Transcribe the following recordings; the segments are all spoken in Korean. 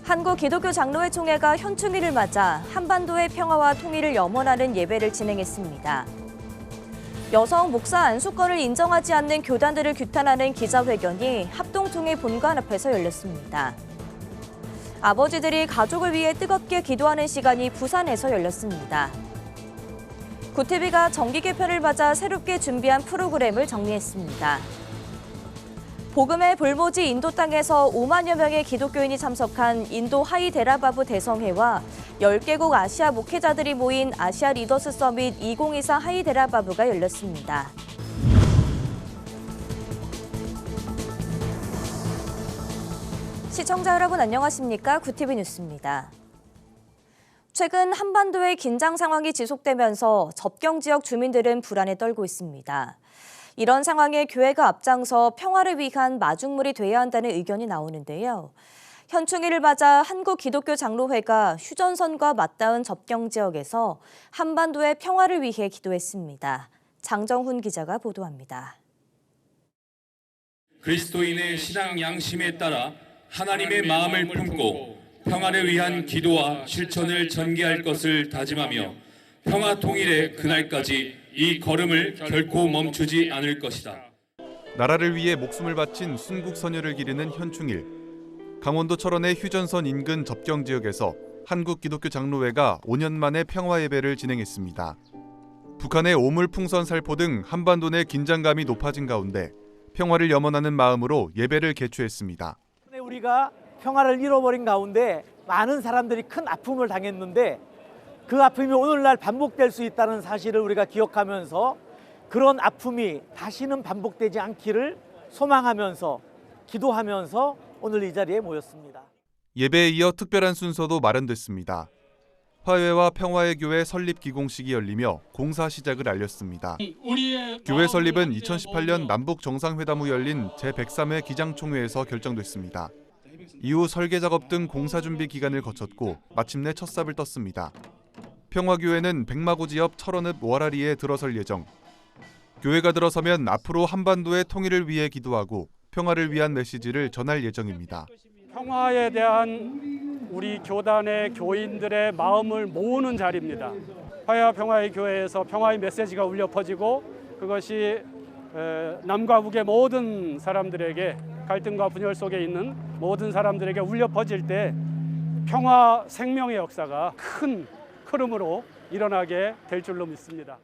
한국기독교장로회총회가 현충일을 맞아 한반도의 평화와 통일을 염원하는 예배를 진행했습니다. 여성 목사 안수권을 인정하지 않는 교단들을 규탄하는 기자회견이 합동총회 본관 앞에서 열렸습니다. 아버지들이 가족을 위해 뜨겁게 기도하는 시간이 부산에서 열렸습니다. 구티비가 정기 개편을 맞아 새롭게 준비한 프로그램을 정리했습니다. 복음의 볼모지 인도 땅에서 5만여 명의 기독교인이 참석한 인도 하이데라바브 대성회와 10개국 아시아 목회자들이 모인 아시아 리더스 서밋 2024 하이데라바브가 열렸습니다. 시청자 여러분 안녕하십니까? 구티비 뉴스입니다. 최근 한반도의 긴장 상황이 지속되면서 접경 지역 주민들은 불안에 떨고 있습니다. 이런 상황에 교회가 앞장서 평화를 위한 마중물이 돼야 한다는 의견이 나오는데요. 현충일을 맞아 한국기독교장로회가 휴전선과 맞닿은 접경 지역에서 한반도의 평화를 위해 기도했습니다. 장정훈 기자가 보도합니다. 그리스도인의 신앙 양심에 따라 하나님의 마음을 품고 평화를 위한 기도와 실천을 전개할 것을 다짐하며 평화 통일의 그날까지 이 걸음을 결코 멈추지 않을 것이다. 나라를 위해 목숨을 바친 순국 선열을 기리는 현충일. 강원도 철원의 휴전선 인근 접경 지역에서 한국기독교장로회가 5년 만에 평화 예배를 진행했습니다. 북한의 오물풍선 살포 등 한반도 내 긴장감이 높아진 가운데 평화를 염원하는 마음으로 예배를 개최했습니다. 우리가 평화를 잃어버린 가운데 많은 사람들이 큰 아픔을 당했는데 그 아픔이 오늘날 반복될 수 있다는 사실을 우리가 기억하면서 그런 아픔이 다시는 반복되지 않기를 소망하면서 기도하면서 오늘 이 자리에 모였습니다. 예배에 이어 특별한 순서도 마련됐습니다. 화해와 평화의 교회 설립 기공식이 열리며 공사 시작을 알렸습니다. 교회 설립은 2018년 남북 정상회담 후 열린 제103회 기장총회에서 결정됐습니다. 이후 설계 작업 등 공사 준비 기간을 거쳤고 마침내 첫 삽을 떴습니다. 평화교회는 백마고지 옆 철원읍 월아리에 들어설 예정. 교회가 들어서면 앞으로 한반도의 통일을 위해 기도하고 평화를 위한 메시지를 전할 예정입니다. 평화에 대한 우리 교단의 교인들의 마음을 모으는 자리입니다. 화해와 평화의 교회에서 평화의 메시지가 울려 퍼지고 그것이 남과 북의 모든 사람들에게 갈등과 분열 속에 있는 모든 사람들에게 울려 퍼질 때 평화 생명의 역사가 큰 흐름으로 일어나게 될 줄로 믿습니다.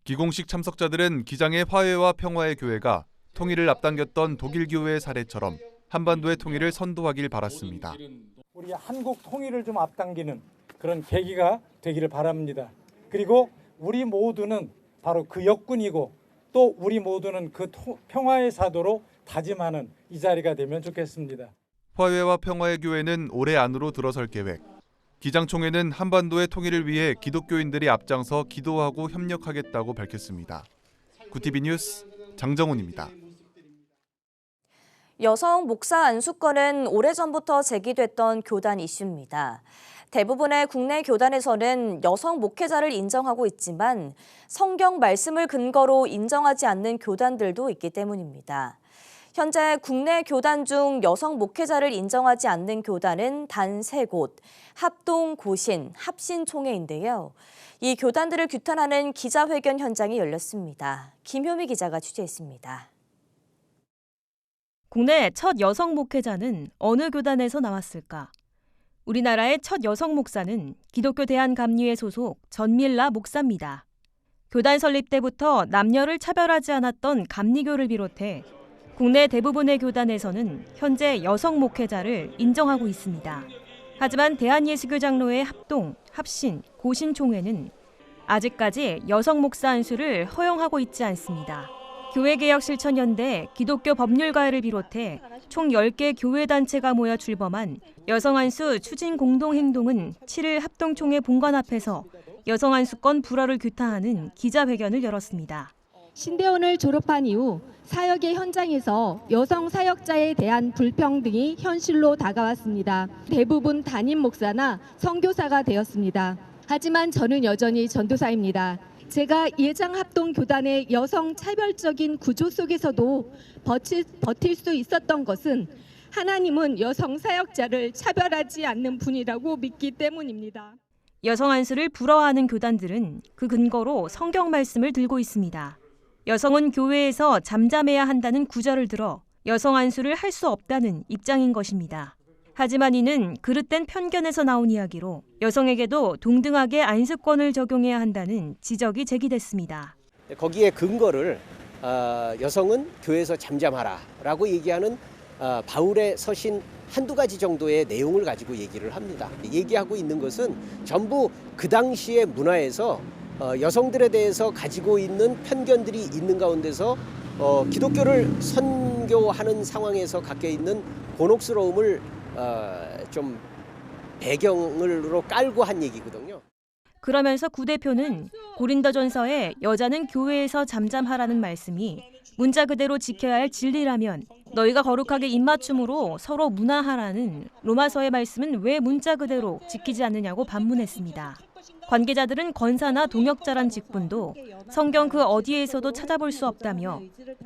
기공식 참석자들은 기장의 화해와 평화의 교회가 통일을 앞당겼던 독일 교회의 사례처럼 한반도의 통일을 선도하길 바랐습니다. 우리 한국 통일을 좀 앞당기는 그런 계기가 되기를 바랍니다. 그리고 우리 모두는 바로 그 역군이고 또 우리 모두는 그 평화의 사도로 다짐하는 이 자리가 되면 좋겠습니다. 화해와 평화의 교회는 올해 안으로 들어설 계획. 기장총회는 한반도의 통일을 위해 기독교인들이 앞장서 기도하고 협력하겠다고 밝혔습니다. 구티비 뉴스 장정훈입니다. 여성 목사 안수권은 오래전부터 제기됐던 교단 이슈입니다. 대부분의 국내 교단에서는 여성 목회자를 인정하고 있지만 성경 말씀을 근거로 인정하지 않는 교단들도 있기 때문입니다. 현재 국내 교단 중 여성 목회자를 인정하지 않는 교단은 단 3곳, 합동, 고신, 합신총회인데요. 이 교단들을 규탄하는 기자회견 현장이 열렸습니다. 김효미 기자가 취재했습니다. 국내 첫 여성 목회자는 어느 교단에서 나왔을까? 우리나라의 첫 여성 목사는 기독교 대한감리회 소속 전밀라 목사입니다. 교단 설립 때부터 남녀를 차별하지 않았던 감리교를 비롯해 국내 대부분의 교단에서는 현재 여성 목회자를 인정하고 있습니다. 하지만 대한예수교장로회 합동, 합신, 고신총회는 아직까지 여성 목사 안수를 허용하고 있지 않습니다. 교회개혁실천연대 기독교 법률가회를 비롯해 총 10개 교회단체가 모여 출범한 여성안수 추진 공동행동은 7일 합동총회 본관 앞에서 여성안수권 불허를 규탄하는 기자회견을 열었습니다. 신대원을 졸업한 이후 사역의 현장에서 여성 사역자에 대한 불평등이 현실로 다가왔습니다. 대부분 담임 목사나 선교사가 되었습니다. 하지만 저는 여전히 전도사입니다. 제가 예장합동교단의 여성 차별적인 구조 속에서도 버틸 수 있었던 것은 하나님은 여성 사역자를 차별하지 않는 분이라고 믿기 때문입니다. 여성 안수를 부러워하는 교단들은 그 근거로 성경 말씀을 들고 있습니다. 여성은 교회에서 잠잠해야 한다는 구절을 들어 여성 안수를 할 수 없다는 입장인 것입니다. 하지만 이는 그릇된 편견에서 나온 이야기로 여성에게도 동등하게 안수권을 적용해야 한다는 지적이 제기됐습니다. 거기에 근거를 여성은 교회에서 잠잠하라라고 얘기하는 바울의 서신 한두 가지 정도의 내용을 가지고 얘기를 합니다. 얘기하고 있는 것은 전부 그 당시의 문화에서 여성들에 대해서 가지고 있는 편견들이 있는 가운데서 기독교를 선교하는 상황에서 갖게 있는 곤혹스러움을 좀 배경으로 깔고 한 얘기거든요. 그러면서 구 대표는 고린도전서에 여자는 교회에서 잠잠하라는 말씀이 문자 그대로 지켜야 할 진리라면 너희가 거룩하게 입맞춤으로 서로 문화하라는 로마서의 말씀은 왜 문자 그대로 지키지 않느냐고 반문했습니다. 관계자들은 권사나 동역자란 직분도 성경 그 어디에서도 찾아볼 수 없다며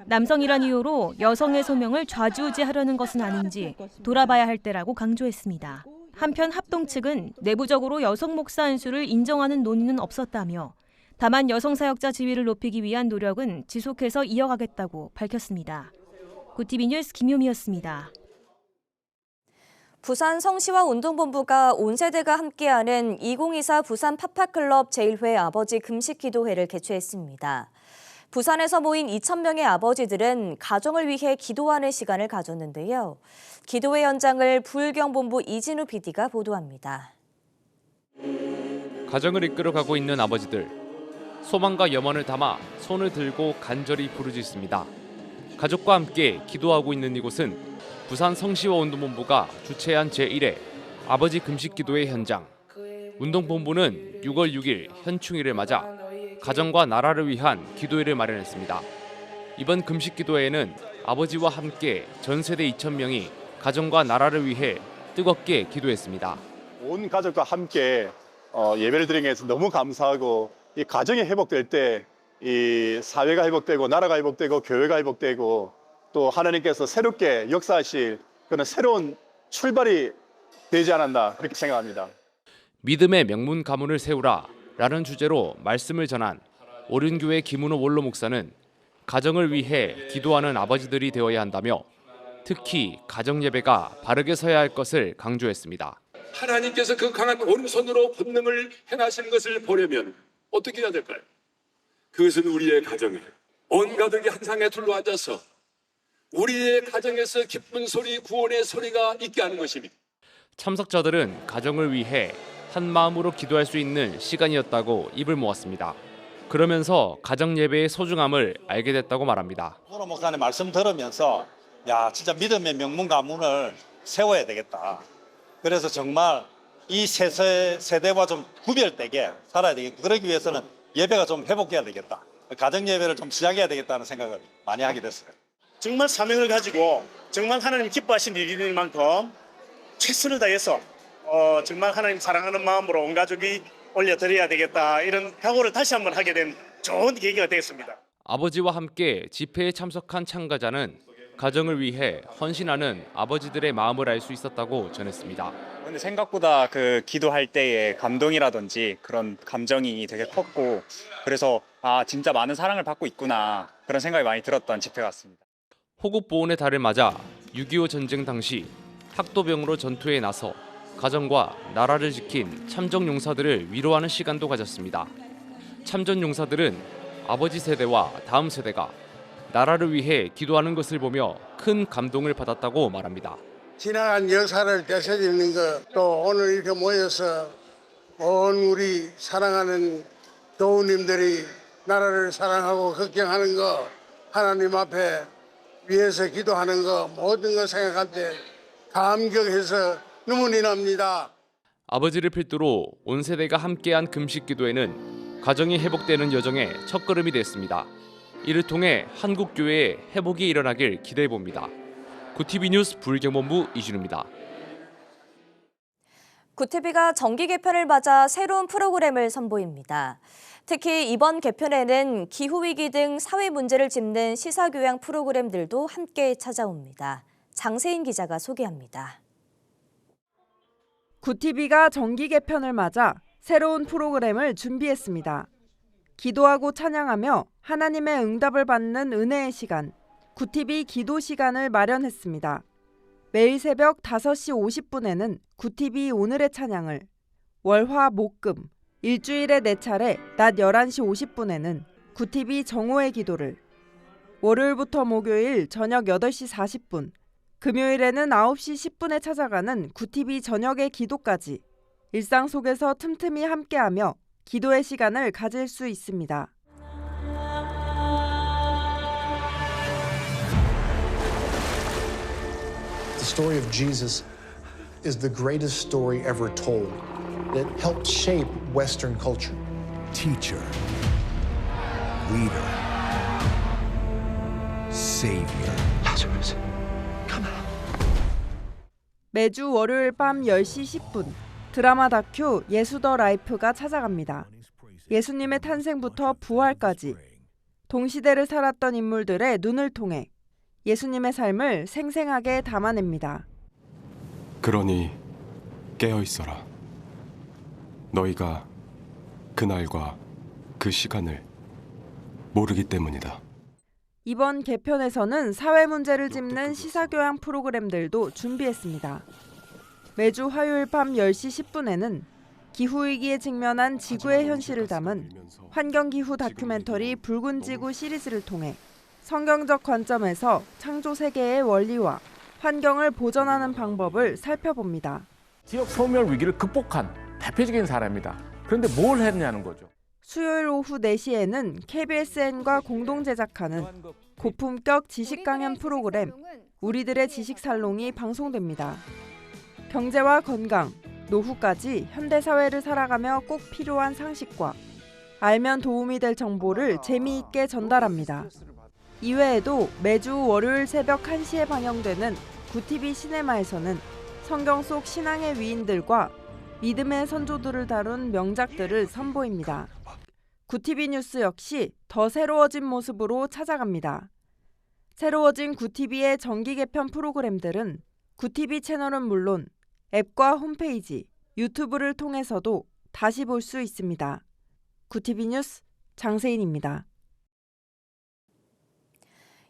남성이란 이유로 여성의 소명을 좌지우지하려는 것은 아닌지 돌아봐야 할 때라고 강조했습니다. 한편 합동 측은 내부적으로 여성 목사 안수를 인정하는 논의는 없었다며 다만 여성 사역자 지위를 높이기 위한 노력은 지속해서 이어가겠다고 밝혔습니다. 구티비 뉴스 김효미였습니다. 부산 성시와 운동본부가 온 세대가 함께하는 2024 부산 파파클럽 제1회 아버지 금식기도회를 개최했습니다. 부산에서 모인 2,000명의 아버지들은 가정을 위해 기도하는 시간을 가졌는데요. 기도회 현장을 부울경본부 이진우 PD가 보도합니다. 가정을 이끌어가고 있는 아버지들. 소망과 염원을 담아 손을 들고 간절히 부르짖습니다. 가족과 함께 기도하고 있는 이곳은 부산 성시와 운동본부가 주최한 제1회 아버지 금식기도회 현장. 운동본부는 6월 6일 현충일을 맞아 가정과 나라를 위한 기도회를 마련했습니다. 이번 금식기도회에는 아버지와 함께 전 세대 2,000명이 가정과 나라를 위해 뜨겁게 기도했습니다. 온 가족과 함께 예배를 드리는 것에서 너무 감사하고 이 가정이 회복될 때 이 사회가 회복되고 나라가 회복되고 교회가 회복되고 또 하나님께서 새롭게 역사하실 그런 새로운 출발이 되지 않았나 그렇게 생각합니다. 믿음의 명문 가문을 세우라 라는 주제로 말씀을 전한 오륜교회 김은호 원로 목사는 가정을 위해 기도하는 아버지들이 되어야 한다며 특히 가정 예배가 바르게 서야 할 것을 강조했습니다. 하나님께서 그 강한 오른손으로 권능을 행하시는 것을 보려면 어떻게 해야 될까요? 그것은 우리의 가정에 온 가족이 한 상에 둘러앉아서 우리의 가정에서 기쁜 소리, 구원의 소리가 있게 하는 것입니다. 참석자들은 가정을 위해 한 마음으로 기도할 수 있는 시간이었다고 입을 모았습니다. 그러면서 가정 예배의 소중함을 알게 됐다고 말합니다. 원로 목사님 말씀 들으면서 야 진짜 믿음의 명문 가문을 세워야 되겠다. 그래서 정말 이 세대와 좀 구별되게 살아야 되겠고 그러기 위해서는 예배가 좀 회복해야 되겠다. 가정 예배를 좀 시작해야 되겠다는 생각을 많이 하게 됐어요. 정말 사명을 가지고 정말 하나님 기뻐하시는 일인 만큼 최선을 다해서 정말 하나님 사랑하는 마음으로 온 가족이 올려드려야 되겠다 이런 각오를 다시 한번 하게 된 좋은 계기가 되었습니다. 아버지와 함께 집회에 참석한 참가자는 가정을 위해 헌신하는 아버지들의 마음을 알 수 있었다고 전했습니다. 근데 생각보다 그 기도할 때의 감동이라든지 그런 감정이 되게 컸고 그래서 진짜 많은 사랑을 받고 있구나 그런 생각이 많이 들었던 집회 같습니다. 호국보훈의 달을 맞아 6.25 전쟁 당시 학도병으로 전투에 나서 가정과 나라를 지킨 참전용사들을 위로하는 시간도 가졌습니다. 참전용사들은 아버지 세대와 다음 세대가 나라를 위해 기도하는 것을 보며 큰 감동을 받았다고 말합니다. 지나간 역사를 되새기는 것, 또 오늘 이렇게 모여서 온 우리 사랑하는 도우님들이 나라를 사랑하고 걱정하는 것, 하나님 앞에 위해서 기도하는 것, 모든 걸 생각할 때 감격해서 눈물이 납니다. 아버지를 필두로 온 세대가 함께한 금식 기도회는 가정이 회복되는 여정의 첫걸음이 됐습니다. 이를 통해 한국 교회의 회복이 일어나길 기대해 봅니다. 구티비 뉴스 부울경본부 이준우입니다. 구티비가 정기 개편을 맞아 새로운 프로그램을 선보입니다. 특히 이번 개편에는 기후위기 등 사회 문제를 짚는 시사교양 프로그램들도 함께 찾아옵니다. 장세인 기자가 소개합니다. 구티비가 정기 개편을 맞아 새로운 프로그램을 준비했습니다. 기도하고 찬양하며 하나님의 응답을 받는 은혜의 시간, 구티비 기도 시간을 마련했습니다. 매일 새벽 5시 50분에는 구티비 오늘의 찬양을, 월화 목금 일주일에 4차례 낮 11시 50분에는 구티비 정오의 기도를, 월요일부터 목요일 저녁 8시 40분, 금요일에는 9시 10분에 찾아가는 구티비 저녁의 기도까지 일상 속에서 틈틈이 함께하며 기도의 시간을 가질 수 있습니다. The story of Jesus is the greatest story ever told. It helped shape Western culture. Teacher, leader, savior. Lazarus, come out. 매주 월요일 밤 10시 10분 드라마 다큐 예수 더 라이프가 찾아갑니다. 예수님의 탄생부터 부활까지 동시대를 살았던 인물들의 눈을 통해 예수님의 삶을 생생하게 담아냅니다. 그러니 깨어 있어라. 너희가 그날과 그 시간을 모르기 때문이다. 이번 개편에서는 사회 문제를 짚는 시사교양 프로그램들도 준비했습니다. 매주 화요일 밤 10시 10분에는 기후위기에 직면한 지구의 현실을 담은 환경기후 다큐멘터리 붉은 지구 시리즈를 통해 성경적 관점에서 창조 세계의 원리와 환경을 보존하는 방법을 살펴봅니다. 지역 소멸 위기를 극복한 대표적인 사례입니다. 그런데 뭘 했냐는 거죠. 수요일 오후 4시에는 KBSN과 공동 제작하는 고품격 지식 강연 프로그램 우리들의 지식 살롱이 방송됩니다. 경제와 건강, 노후까지 현대사회를 살아가며 꼭 필요한 상식과 알면 도움이 될 정보를 재미있게 전달합니다. 이외에도 매주 월요일 새벽 1시에 방영되는 구티비 시네마에서는 성경 속 신앙의 위인들과 믿음의 선조들을 다룬 명작들을 선보입니다. 구티비 뉴스 역시 더 새로워진 모습으로 찾아갑니다. 새로워진 구티비의 정기 개편 프로그램들은 구티비 채널은 물론 앱과 홈페이지, 유튜브를 통해서도 다시 볼 수 있습니다. 구티비 뉴스 장세인입니다.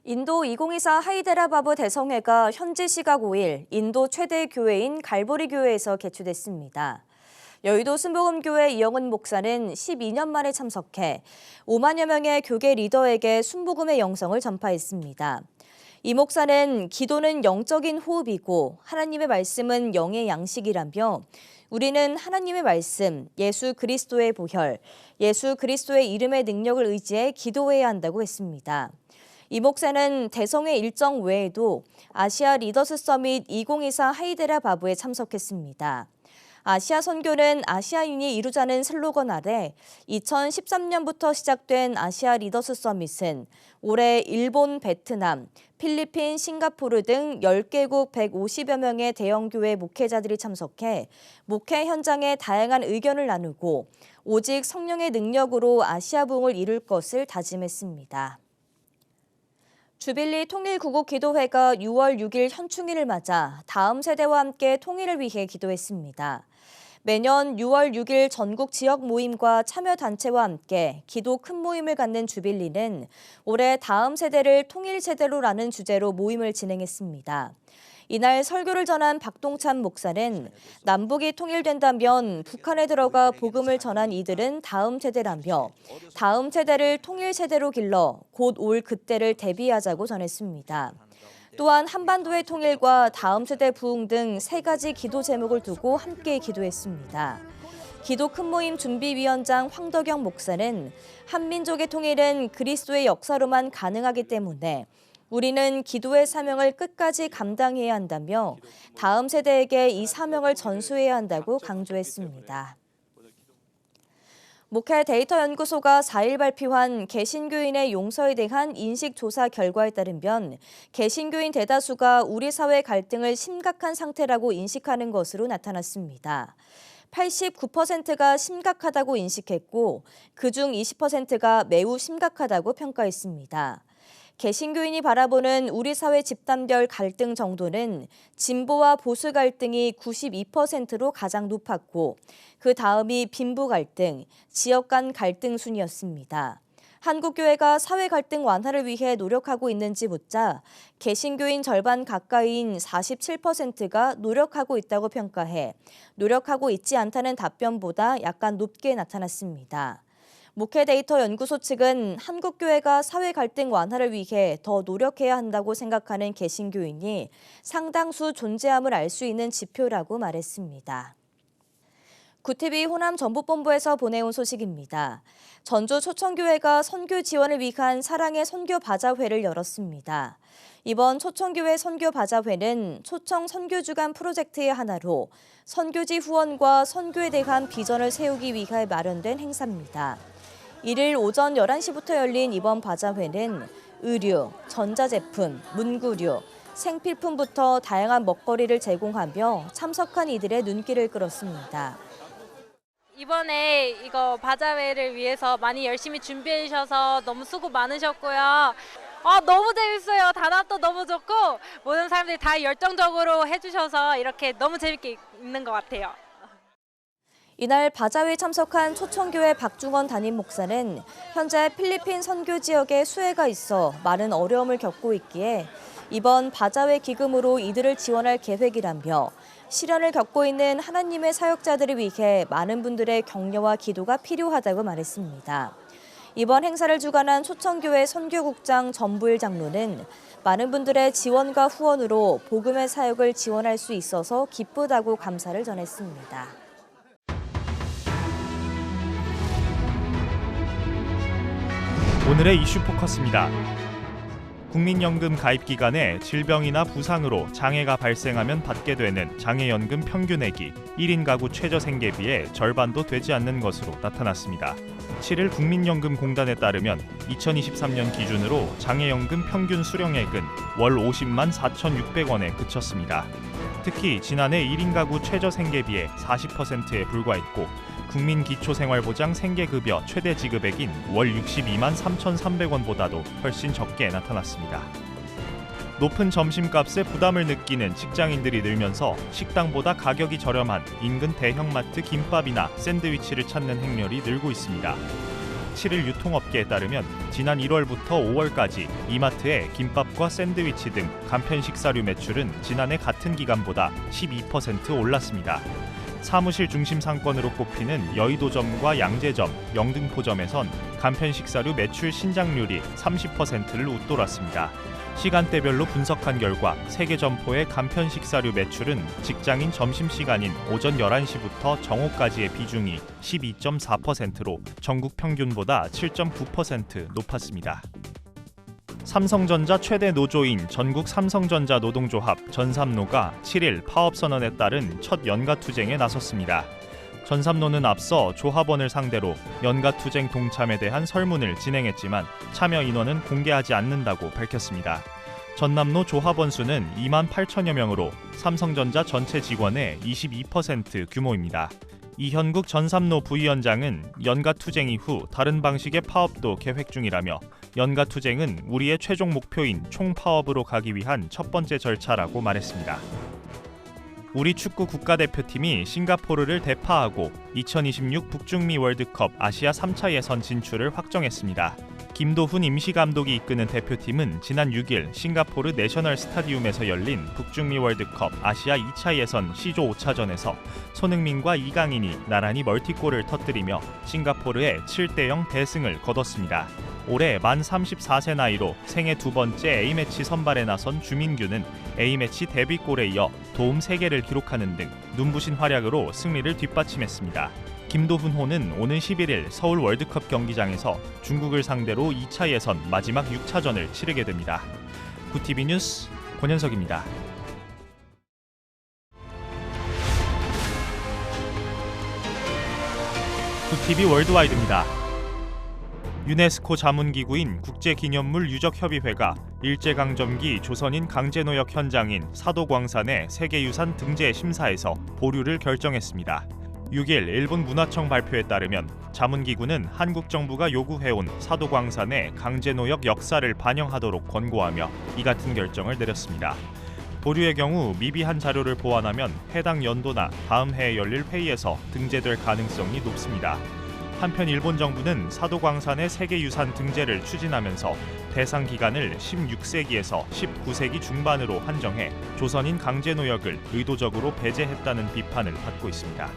인도 2024 하이데라바드 대성회가 현지 시각 5일 인도 최대 교회인 갈보리 교회에서 개최됐습니다. 여의도 순복음교회 이영은 목사는 12년 만에 참석해 5만여 명의 교계 리더에게 순복음의 영성을 전파했습니다. 이 목사는 기도는 영적인 호흡이고 하나님의 말씀은 영의 양식이라며 우리는 하나님의 말씀, 예수 그리스도의 보혈, 예수 그리스도의 이름의 능력을 의지해 기도해야 한다고 했습니다. 이 목사는 대성회 일정 외에도 아시아 리더스 서밋 2024 하이데라바드에 참석했습니다. 아시아 선교는 아시아인이 이루자는 슬로건 아래 2013년부터 시작된 아시아 리더스 서밋은 올해 일본, 베트남, 필리핀, 싱가포르 등 10개국 150여 명의 대형교회 목회자들이 참석해 목회 현장에 다양한 의견을 나누고 오직 성령의 능력으로 아시아 부흥을 이룰 것을 다짐했습니다. 주빌리 통일구국기도회가 6월 6일 현충일을 맞아 다음 세대와 함께 통일을 위해 기도했습니다. 매년 6월 6일 전국 지역 모임과 참여단체와 함께 기도 큰 모임을 갖는 주빌리는 올해 다음 세대를 통일세대로라는 주제로 모임을 진행했습니다. 이날 설교를 전한 박동찬 목사는 남북이 통일된다면 북한에 들어가 복음을 전한 이들은 다음 세대라며 다음 세대를 통일 세대로 길러 곧 올 그때를 대비하자고 전했습니다. 또한 한반도의 통일과 다음 세대 부흥 등 3가지 기도 제목을 두고 함께 기도했습니다. 기도 큰 모임 준비위원장 황덕영 목사는 한민족의 통일은 그리스도의 역사로만 가능하기 때문에 우리는 기도의 사명을 끝까지 감당해야 한다며 다음 세대에게 이 사명을 전수해야 한다고 강조했습니다. 목회 데이터 연구소가 4일 발표한 개신교인의 용서에 대한 인식조사 결과에 따르면 개신교인 대다수가 우리 사회 갈등을 심각한 상태라고 인식하는 것으로 나타났습니다. 89%가 심각하다고 인식했고 그중 20%가 매우 심각하다고 평가했습니다. 개신교인이 바라보는 우리 사회 집단별 갈등 정도는 진보와 보수 갈등이 92%로 가장 높았고 그 다음이 빈부 갈등, 지역 간 갈등 순이었습니다. 한국교회가 사회 갈등 완화를 위해 노력하고 있는지 묻자 개신교인 절반 가까이인 47%가 노력하고 있다고 평가해 노력하고 있지 않다는 답변보다 약간 높게 나타났습니다. 목회데이터 연구소 측은 한국교회가 사회 갈등 완화를 위해 더 노력해야 한다고 생각하는 개신교인이 상당수 존재함을 알 수 있는 지표라고 말했습니다. 구TV 호남 전북본부에서 보내온 소식입니다. 전주 초청교회가 선교 지원을 위한 사랑의 선교 바자회를 열었습니다. 이번 초청교회 선교 바자회는 초청 선교주간 프로젝트의 하나로 선교지 후원과 선교에 대한 비전을 세우기 위해 마련된 행사입니다. 1일 오전 11시부터 열린 이번 바자회는 의류, 전자제품, 문구류, 생필품부터 다양한 먹거리를 제공하며 참석한 이들의 눈길을 끌었습니다. 이번에 이거 바자회를 위해서 많이 열심히 준비해 주셔서 너무 수고 많으셨고요. 너무 재밌어요. 단합도 너무 좋고 모든 사람들이 다 열정적으로 해주셔서 이렇게 너무 재밌게 있는 것 같아요. 이날 바자회에 참석한 초청교회 박중원 담임 목사는 현재 필리핀 선교 지역에 수해가 있어 많은 어려움을 겪고 있기에 이번 바자회 기금으로 이들을 지원할 계획이라며 시련을 겪고 있는 하나님의 사역자들을 위해 많은 분들의 격려와 기도가 필요하다고 말했습니다. 이번 행사를 주관한 초청교회 선교국장 전부일 장로는 많은 분들의 지원과 후원으로 복음의 사역을 지원할 수 있어서 기쁘다고 감사를 전했습니다. 오늘의 이슈 포커스입니다. 국민연금 가입 기간에 질병이나 부상으로 장애가 발생하면 받게 되는 장애연금 평균액이 1인 가구 최저 생계비의 절반도 되지 않는 것으로 나타났습니다. 7일 국민연금공단에 따르면 2023년 기준으로 장애연금 평균 수령액은 월 50만 4,600원에 그쳤습니다. 특히 지난해 1인 가구 최저 생계비의 40%에 불과했고 국민기초생활보장 생계급여 최대 지급액인 월 62만 3,300원보다도 훨씬 적게 나타났습니다. 높은 점심값에 부담을 느끼는 직장인들이 늘면서 식당보다 가격이 저렴한 인근 대형마트 김밥이나 샌드위치를 찾는 행렬이 늘고 있습니다. 7일 유통업계에 따르면 지난 1월부터 5월까지 이마트의 김밥과 샌드위치 등 간편 식사류 매출은 지난해 같은 기간보다 12% 올랐습니다. 사무실 중심 상권으로 꼽히는 여의도점과 양재점, 영등포점에선 간편 식사류 매출 신장률이 30%를 웃돌았습니다. 시간대별로 분석한 결과 3개 점포의 간편 식사류 매출은 직장인 점심시간인 오전 11시부터 정오까지의 비중이 12.4%로 전국 평균보다 7.9% 높았습니다. 삼성전자 최대 노조인 전국 삼성전자 노동조합 전삼노가 7일 파업선언에 따른 첫 연가투쟁에 나섰습니다. 전삼노는 앞서 조합원을 상대로 연가투쟁 동참에 대한 설문을 진행했지만 참여 인원은 공개하지 않는다고 밝혔습니다. 전남노 조합원 수는 2만 8천여 명으로 삼성전자 전체 직원의 22% 규모입니다. 이현국 전삼노 부위원장은 연가투쟁 이후 다른 방식의 파업도 계획 중이라며 연가투쟁은 우리의 최종 목표인 총파업으로 가기 위한 첫 번째 절차라고 말했습니다. 우리 축구 국가대표팀이 싱가포르를 대파하고 2026 북중미 월드컵 아시아 3차 예선 진출을 확정했습니다. 김도훈 임시감독이 이끄는 대표팀은 지난 6일 싱가포르 내셔널 스타디움에서 열린 북중미 월드컵 아시아 2차 예선 C조 5차전에서 손흥민과 이강인이 나란히 멀티골을 터뜨리며 싱가포르의 7대0 대승을 거뒀습니다. 올해 만 34세 나이로 생애 두 번째 A매치 선발에 나선 주민규는 A매치 데뷔골에 이어 도움 3개를 기록하는 등 눈부신 활약으로 승리를 뒷받침했습니다. 김도훈호는 오는 11일 서울 월드컵 경기장에서 중국을 상대로 2차 예선 마지막 6차전을 치르게 됩니다. 구TV 뉴스 권현석입니다. 구TV 월드와이드입니다. 유네스코 자문기구인 국제기념물 유적협의회가 일제강점기 조선인 강제노역 현장인 사도광산의 세계유산 등재 심사에서 보류를 결정했습니다. 6일 일본 문화청 발표에 따르면 자문기구는 한국 정부가 요구해온 사도광산의 강제노역 역사를 반영하도록 권고하며 이 같은 결정을 내렸습니다. 보류의 경우 미비한 자료를 보완하면 해당 연도나 다음 해에 열릴 회의에서 등재될 가능성이 높습니다. 한편 일본 정부는 사도광산의 세계유산 등재를 추진하면서 대상 기간을 16세기에서 19세기 중반으로 한정해 조선인 강제노역을 의도적으로 배제했다는 비판을 받고 있습니다.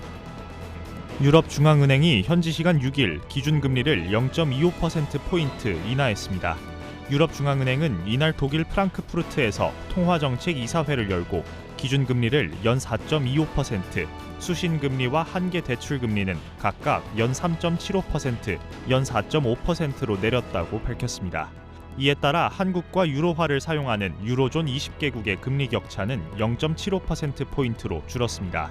유럽중앙은행이 현지 시간 6일 기준금리를 0.25%포인트 인하했습니다. 유럽중앙은행은 이날 독일 프랑크푸르트에서 통화정책 이사회를 열고 기준금리를 연 4.25%, 수신금리와 한계대출금리는 각각 연 3.75%, 연 4.5%로 내렸다고 밝혔습니다. 이에 따라 한국과 유로화를 사용하는 유로존 20개국의 금리 격차는 0.75%포인트로 줄었습니다.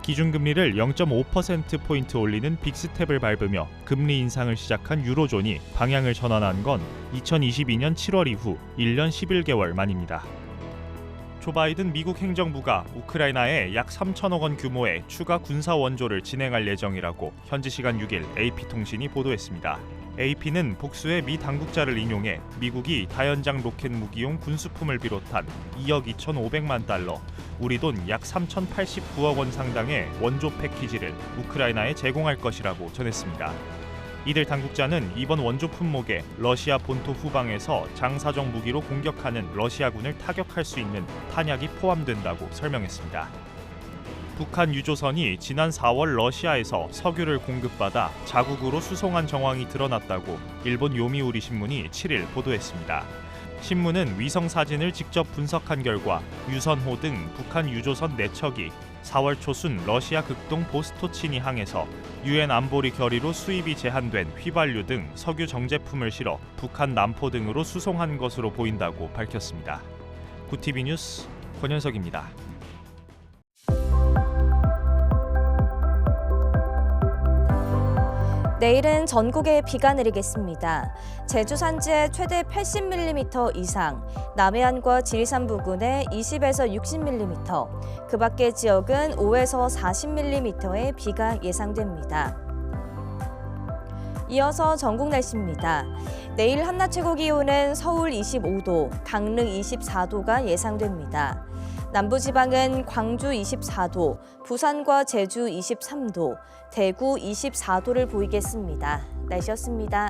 기준금리를 0.5%포인트 올리는 빅스텝을 밟으며 금리 인상을 시작한 유로존이 방향을 전환한 건 2022년 7월 이후 1년 11개월 만입니다. 조 바이든 미국 행정부가 우크라이나에 약 3천억 원 규모의 추가 군사 원조를 진행할 예정이라고 현지 시간 6일 AP통신이 보도했습니다. AP는 복수의 미 당국자를 인용해 미국이 다연장 로켓 무기용 군수품을 비롯한 2억 2,500만 달러, 우리 돈 약 3,089억 원 상당의 원조 패키지를 우크라이나에 제공할 것이라고 전했습니다. 이들 당국자는 이번 원조 품목에 러시아 본토 후방에서 장사정 무기로 공격하는 러시아군을 타격할 수 있는 탄약이 포함된다고 설명했습니다. 북한 유조선이 지난 4월 러시아에서 석유를 공급받아 자국으로 수송한 정황이 드러났다고 일본 요미우리 신문이 7일 보도했습니다. 신문은 위성 사진을 직접 분석한 결과 유선호 등 북한 유조선 4척이 4월 초순 러시아 극동 보스토치니 항에서 유엔 안보리 결의로 수입이 제한된 휘발유 등 석유 정제품을 실어 북한 남포 등으로 수송한 것으로 보인다고 밝혔습니다. 구티비 뉴스 권현석입니다. 내일은 전국에 비가 내리겠습니다. 제주 산지에 최대 80mm 이상, 남해안과 지리산 부근에 20에서 60mm, 그 밖의 지역은 5에서 40mm의 비가 예상됩니다. 이어서 전국 날씨입니다. 내일 한낮 최고 기온은 서울 25도, 강릉 24도가 예상됩니다. 남부지방은 광주 24도, 부산과 제주 23도, 대구 24도를 보이겠습니다. 날씨였습니다.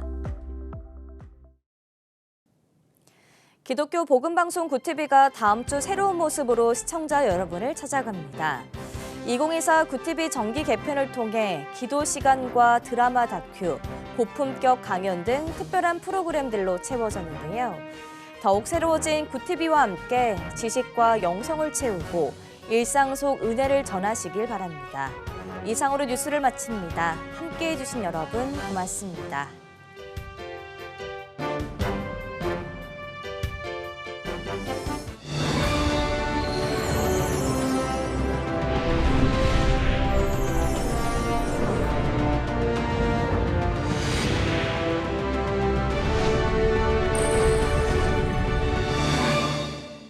기독교 복음방송 구티비가 다음 주 새로운 모습으로 시청자 여러분을 찾아갑니다. 2024 구티비 정기 개편을 통해 기도 시간과 드라마 다큐, 고품격 강연 등 특별한 프로그램들로 채워졌는데요. 더욱 새로워진 구티비와 함께 지식과 영성을 채우고 일상 속 은혜를 전하시길 바랍니다. 이상으로 뉴스를 마칩니다. 함께해 주신 여러분 고맙습니다.